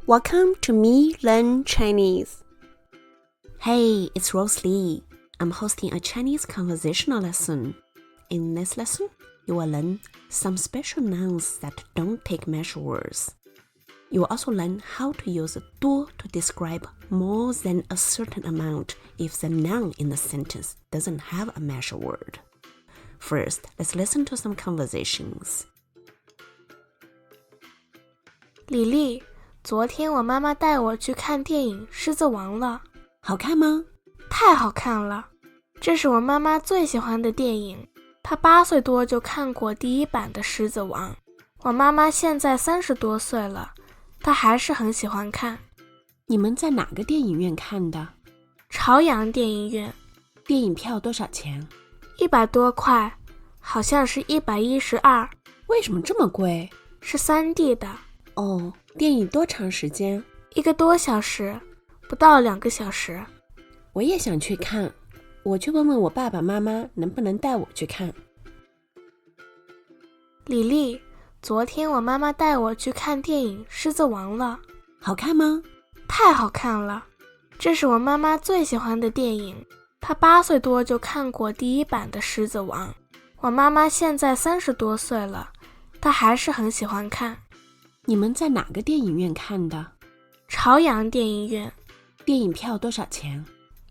Welcome to MeeLearn-Chinese. Hey, it's Rose Lee. I'm hosting a Chinese conversational lesson. In this lesson, you will learn some special nouns that don't take measure words. You will also learn how to use 多 to describe more than a certain amount if the noun in the sentence doesn't have a measure word. First, let's listen to some conversations. 李丽，昨天我妈妈带我去看电影《狮子王》了。好看吗？太好看了，这是我妈妈最喜欢的电影。她8岁多就看过第一版的《狮子王》。我妈妈现在30多岁了，她还是很喜欢看。你们在哪个电影院看的？朝阳电影院。电影票多少钱？100多块，好像是112。为什么这么贵？是3D 的。哦，电影多长时间？1个多小时，不到2个小时。我也想去看，我去问问我爸爸妈妈能不能带我去看。李丽，昨天我妈妈带我去看电影《狮子王》了。好看吗？太好看了，这是我妈妈最喜欢的电影。她8岁多就看过第一版的《狮子王》。我妈妈现在30多岁了，她还是很喜欢看。你们在哪个电影院看的？朝阳电影院。电影票多少钱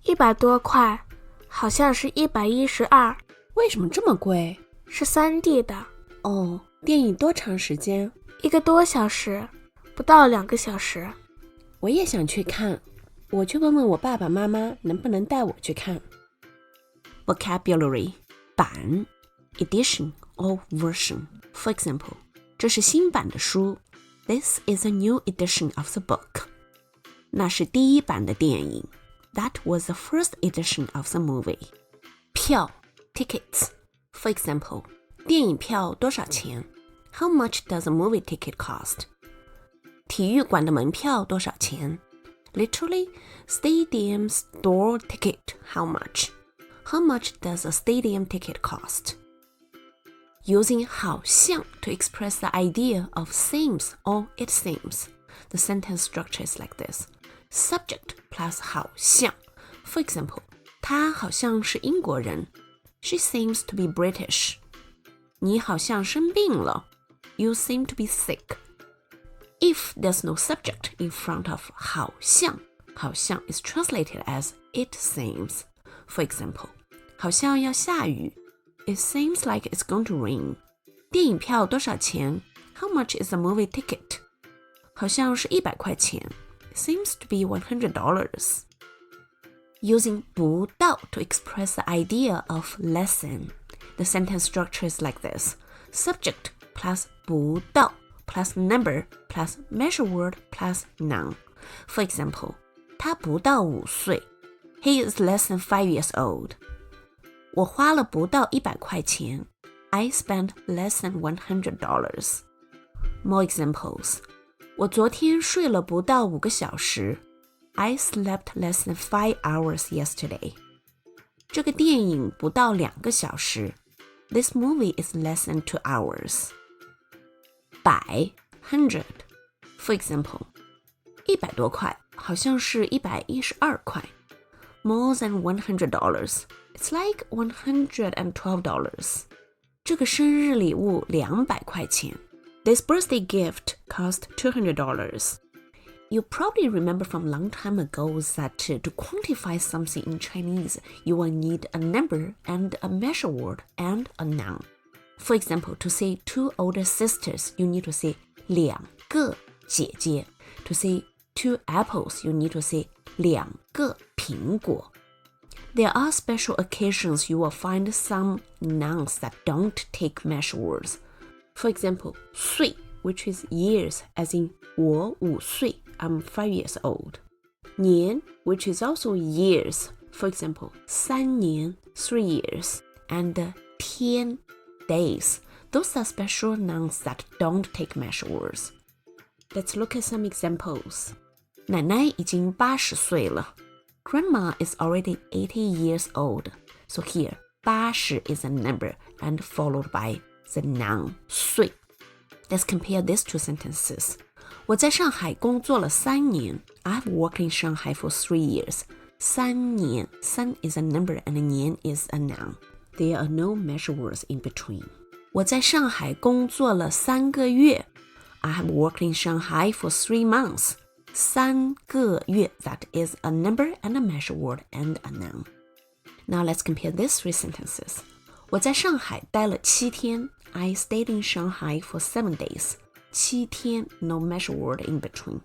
？100多块，好像是112。为什么这么贵？是3D 的。哦，电影多长时间？1个多小时，不到2个小时。我也想去看，我去问问我爸爸妈妈能不能带我去看。Vocabulary 版 edition or version. For example, 这是新版的书。This is a new edition of the book. 那是第一版的电影。That was the first edition of the movie. 票 tickets. For example, 电影票多少钱 How much does a movie ticket cost? 体育馆的门票多少钱 Literally, stadium's door ticket. How much? How much does a stadium ticket cost? Using 好像 to express the idea of seems or it seems. The sentence structure is like this. Subject plus 好像 For example, 她好像是英国人 She seems to be British. 你好像生病了 You seem to be sick. If there's no subject in front of 好像 好像 is translated as it seems. For example, 好像要下雨It seems like it's going to rain. 电影票多少钱 How much is the movie ticket? 好像是100块钱 It seems to be $100. Using 不到 to express the idea of less than. The sentence structure is like this. Subject plus 不到 plus number plus measure word plus noun. For example, 他不到5岁 He is less than 5 years old. 我花了不到100块钱 I spent less than $100. More examples. 我昨天睡了不到5个小时 I slept less than 5 hours yesterday. 这个电影不到2个小时 This movie is less than 2 hours. 百 100. For example, 100多块好像是112块More than $100. It's like $112. 这个生日礼物200块钱 This birthday gift cost $200. You probably remember from a long time ago that to quantify something in Chinese, you will need a number and a measure word and a noun. For example, to say 2 older sisters, you need to say 2个姐姐 To say 2 apples, you need to say 2个苹果 There are special occasions you will find some nouns that don't take measure words. For example, 岁 which is years, as in 我5岁 I'm 5 years old. 年 which is also years. For example, 3年 3 years. And 天 days. Those are special nouns that don't take measure words. Let's look at some examples. 奶奶已经80岁了Grandma is already 80 years old. So here, 80 is a number and followed by the noun 岁. Let's compare these two sentences. 我在上海工作了3年。I've worked in Shanghai for 3 years. 3年 3 is a number and 年 is a noun. There are no measure words in between. 我在上海工作了3个月。I have worked in Shanghai for 3 months. 3个月 that is a number and a measure word and a noun. Now let's compare these 3 sentences. 我在上海待了7天。I stayed in Shanghai for 7 days. 7天 no measure word in between.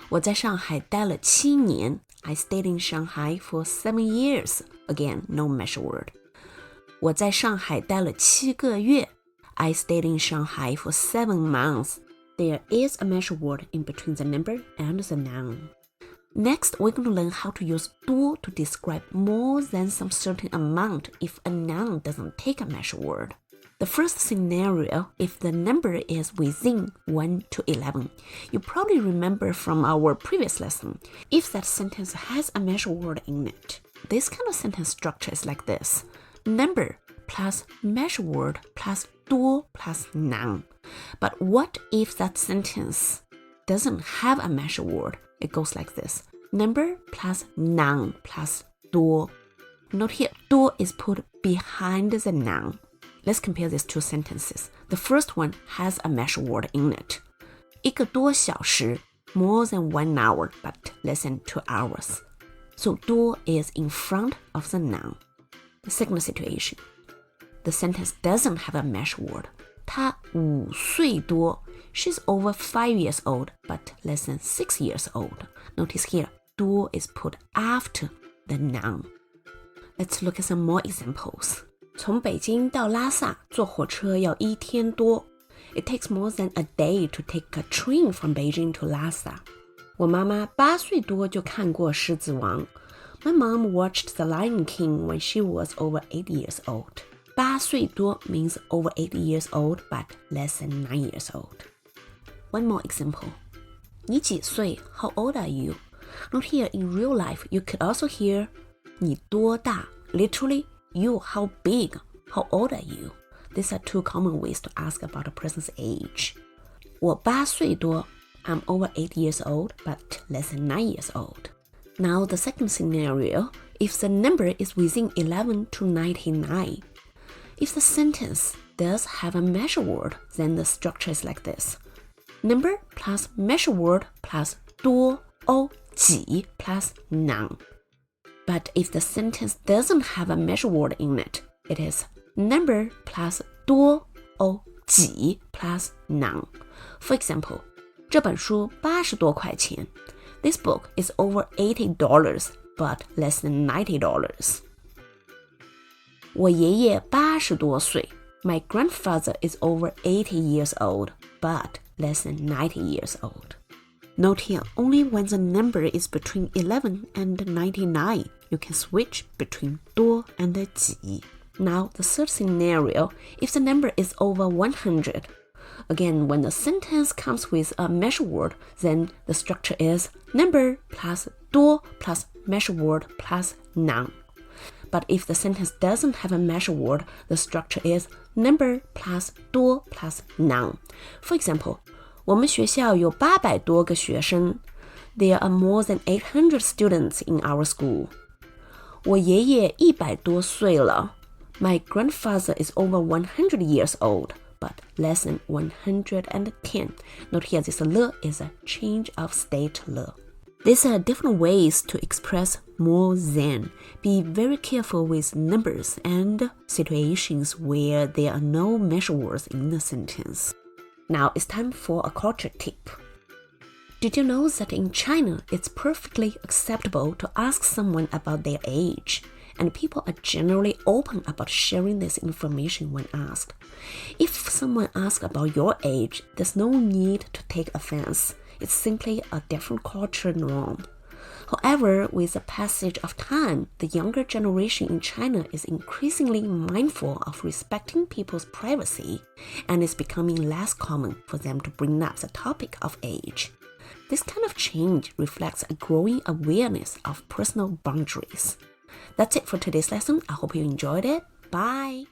我在上海待了7年。I stayed in Shanghai for 7 years. Again, no measure word. 我在上海待了7个月。I stayed in Shanghai for 7 months. There is a measure word in between the number and the noun. Next, we're going to learn how to use 多 to describe more than some certain amount if a noun doesn't take a measure word. The first scenario, if the number is within 1 to 11. You probably remember from our previous lesson, if that sentence has a measure word in it. This kind of sentence structure is like this. Number plus measure word plus 多 plus noun. But what if that sentence doesn't have a measure word? It goes like this. Number plus noun plus 多. Note here, 多 is put behind the noun. Let's compare these 2 sentences. The first one has a measure word in it. 1个多小时 more than 1 hour, but less than 2 hours. So 多 is in front of the noun. The second situation. The sentence doesn't have a measure word. 她5岁多 She's over 5 years old, but less than 6 years old. Notice here, 多 is put after the noun. Let's look at some more examples. 从北京到拉萨坐火车要1天多。It takes more than a day to take a train from Beijing to Lhasa. 我妈妈8岁多就看过狮子王。My mom watched The Lion King when she was over 8 years old. 8岁多 means over 8 years old, but less than 9 years old. One more example. 你几岁? How old are you? Note here, in real life, you could also hear 你多大? Literally, you, how big? How old are you? These are 2 common ways to ask about a person's age. 我8岁多 I'm over 8 years old, but less than 9 years old. Now the second scenario, if the number is within 11 to 99. If the sentence does have a measure word, then the structure is like this. Number plus measure word plus 多 or 几 plus noun. But if the sentence doesn't have a measure word in it, it is number plus 多 or 几 plus noun. For example, 这本书80多块钱. This book is over $80, but less than $90. 我爷爷80多岁. My grandfather is over 80 years old, but less than 90 years old. Note here, only when the number is between 11 and 99, you can switch between 多 and 几. Now, the third scenario, if the number is over 100. Again, when the sentence comes with a measure word, then the structure is number plus 多 plus measure word plus noun. But if the sentence doesn't have a measure word, the structure is number plus 多 plus noun. For example, 我们学校有800多个学生. There are more than 800 students in our school. 我爷爷100多岁了. My grandfather is over 100 years old, but less than 110. Note here, this le is a change of state le. These are different ways to express more than. Be very careful with numbers and situations where there are no measure words in the sentence. Now it's time for a culture tip. Did you know that in China, it's perfectly acceptable to ask someone about their age? And people are generally open about sharing this information when asked. If someone asks about your age, there's no need to take offense. It's simply a different culture norm. However, with the passage of time, the younger generation in China is increasingly mindful of respecting people's privacy, and it's becoming less common for them to bring up the topic of age. This kind of change reflects a growing awareness of personal boundaries. That's it for today's lesson. I hope you enjoyed it. Bye!